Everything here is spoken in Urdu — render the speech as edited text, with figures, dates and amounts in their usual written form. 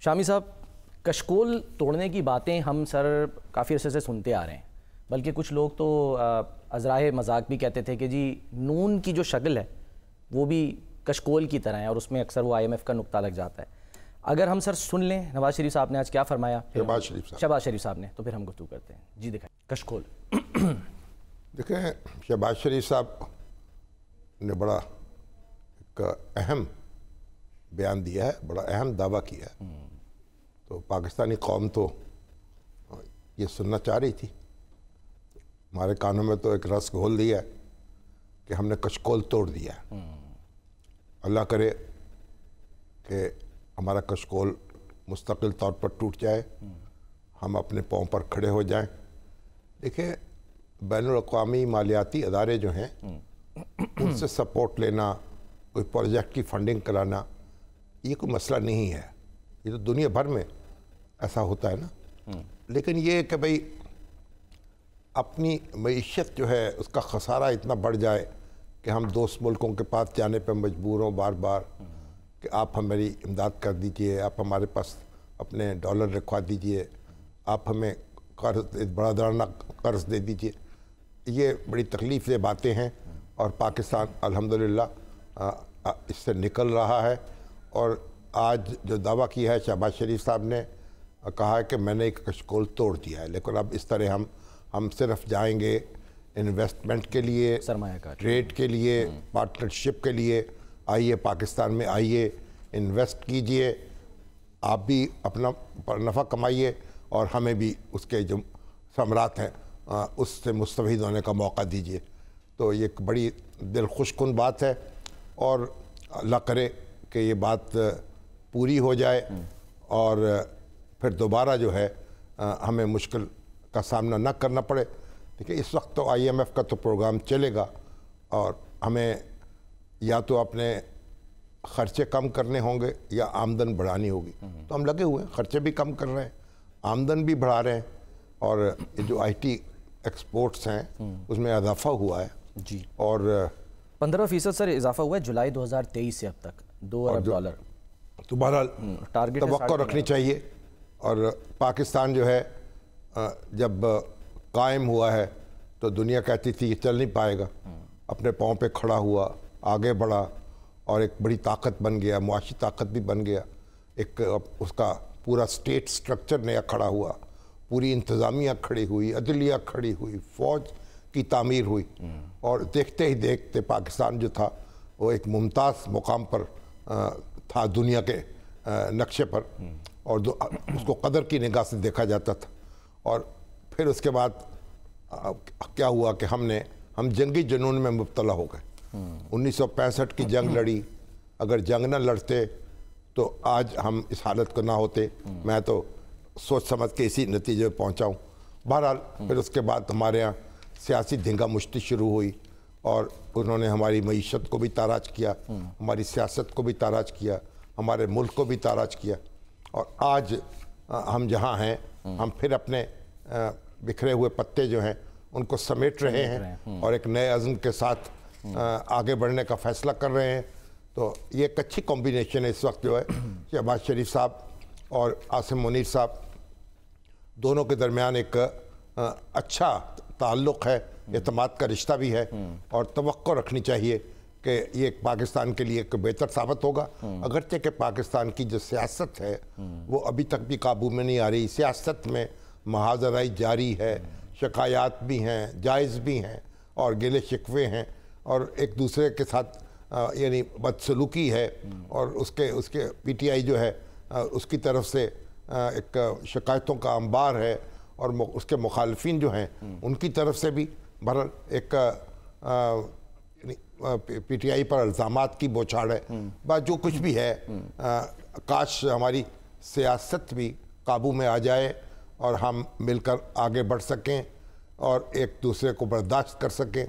شامی صاحب، کشکول توڑنے کی باتیں ہم سر کافی عرصے سے سنتے آ رہے ہیں، بلکہ کچھ لوگ تو ازرائے مذاق بھی کہتے تھے کہ جی نون کی جو شکل ہے وہ بھی کشکول کی طرح ہے، اور اس میں اکثر وہ IMF کا نقطہ لگ جاتا ہے۔ اگر ہم سر سن لیں نواز شریف صاحب نے آج کیا فرمایا، شہباز شریف صاحب نے، تو پھر ہم گفتگو کرتے ہیں۔ جی دکھائیں کشکول۔ دیکھیں، شہباز شریف صاحب نے بڑا ایک اہم بیان دیا ہے، بڑا اہم دعویٰ کیا ہے، تو پاکستانی قوم تو یہ سننا چاہ رہی تھی۔ ہمارے کانوں میں تو ایک رس گھول دیا ہے کہ ہم نے کشکول توڑ دیا ہے۔ اللہ کرے کہ ہمارا کشکول مستقل طور پر ٹوٹ جائے، ہم اپنے پاؤں پر کھڑے ہو جائیں۔ دیکھیں، بین الاقوامی مالیاتی ادارے جو ہیں ان سے سپورٹ لینا، کوئی پروجیکٹ کی فنڈنگ کرانا، یہ کوئی مسئلہ نہیں ہے، یہ تو دنیا بھر میں ایسا ہوتا ہے نا۔ لیکن یہ کہ بھئی اپنی معیشت جو ہے اس کا خسارہ اتنا بڑھ جائے کہ ہم دوست ملکوں کے پاس جانے پہ مجبور ہوں بار بار کہ آپ ہماری امداد کر دیجئے، آپ ہمارے پاس اپنے ڈالر رکھوا دیجئے، آپ ہمیں قرض، برادرانہ قرض دے دیجئے، یہ بڑی تکلیف دہ باتیں ہیں، اور پاکستان الحمدللہ اس سے نکل رہا ہے۔ اور آج جو دعویٰ کیا ہے شہباز شریف صاحب نے، کہا ہے کہ میں نے ایک کشکول توڑ دیا ہے، لیکن اب اس طرح ہم صرف جائیں گے انویسٹمنٹ کے لیے، سرمایہ کاری، ٹریڈ کے لیے، پارٹنرشپ کے لیے، آئیے پاکستان میں آئیے، انویسٹ کیجئے، آپ بھی اپنا نفع کمائیے اور ہمیں بھی اس کے جو ثمرات ہیں اس سے مستفید ہونے کا موقع دیجئے۔ تو یہ ایک بڑی دل خوش کن بات ہے، اور اللہ کرے کہ یہ بات پوری ہو جائے اور پھر دوبارہ جو ہے ہمیں مشکل کا سامنا نہ کرنا پڑے۔ دیکھیں، اس وقت تو IMF کا تو پروگرام چلے گا، اور ہمیں یا تو اپنے خرچے کم کرنے ہوں گے یا آمدن بڑھانی ہوگی۔ تو ہم لگے ہوئے ہیں، خرچے بھی کم کر رہے ہیں، آمدن بھی بڑھا رہے ہیں، اور یہ جو IT ایکسپورٹس ہیں اس میں اضافہ ہوا ہے۔ جی، اور 15% سر اضافہ ہوا ہے جولائی 2023 سے اب تک، $2 ارب۔ تو بہرحال توقع رکھنی چاہیے۔ اور پاکستان جو ہے جب قائم ہوا ہے تو دنیا کہتی تھی کہ چل نہیں پائے گا، اپنے پاؤں پہ کھڑا ہوا، آگے بڑھا، اور ایک بڑی طاقت بن گیا، معاشی طاقت بھی بن گیا، ایک اس کا پورا سٹیٹ سٹرکچر نیا کھڑا ہوا، پوری انتظامیہ کھڑی ہوئی، عدلیہ کھڑی ہوئی، فوج کی تعمیر ہوئی، اور دیکھتے ہی دیکھتے پاکستان جو تھا وہ ایک ممتاز مقام پر تھا دنیا کے نقشے پر، اور اس کو قدر کی نگاہ سے دیکھا جاتا تھا۔ اور پھر اس کے بعد کیا ہوا کہ ہم جنگی جنون میں مبتلا ہو گئے۔ 1965 کی جنگ لڑی، اگر جنگ نہ لڑتے تو آج ہم اس حالت کو نہ ہوتے۔ میں تو سوچ سمجھ کے اسی نتیجے پہ پہنچا ہوں۔ بہرحال پھر اس کے بعد ہمارے ہاں سیاسی دھنگا مشتی شروع ہوئی، اور انہوں نے ہماری معیشت کو بھی تاراج کیا، ہماری سیاست کو بھی تاراج کیا، ہمارے ملک کو بھی تاراج کیا، اور آج ہم جہاں ہیں ہم پھر اپنے بکھرے ہوئے پتے جو ہیں ان کو سمیٹ رہے ہیں، اور ایک نئے عزم کے ساتھ آگے بڑھنے کا فیصلہ کر رہے ہیں۔ تو یہ ایک اچھی کمبینیشن ہے اس وقت جو ہے، شہباز شریف صاحب اور عاصم منیر صاحب دونوں کے درمیان ایک اچھا تعلق ہے، اعتماد کا رشتہ بھی ہے، اور توقع رکھنی چاہیے کہ یہ پاکستان کے لیے ایک بہتر ثابت ہوگا۔ اگرچہ کہ پاکستان کی جو سیاست ہے وہ ابھی تک بھی قابو میں نہیں آ رہی، سیاست میں محاذرائی جاری ہے، شکایات بھی ہیں، جائز بھی ہیں، اور گلے شکوے ہیں، اور ایک دوسرے کے ساتھ یعنی بدسلوکی ہے، اور اس کے PTI جو ہے اس کی طرف سے ایک شکایتوں کا انبار ہے، اور اس کے مخالفین جو ہیں ان کی طرف سے بھی بہرحال ایک PTI پر الزامات کی بوچھاڑ ہے۔ بس جو کچھ بھی ہے، کاش ہماری سیاست بھی قابو میں آ جائے اور ہم مل کر آگے بڑھ سکیں اور ایک دوسرے کو برداشت کر سکیں،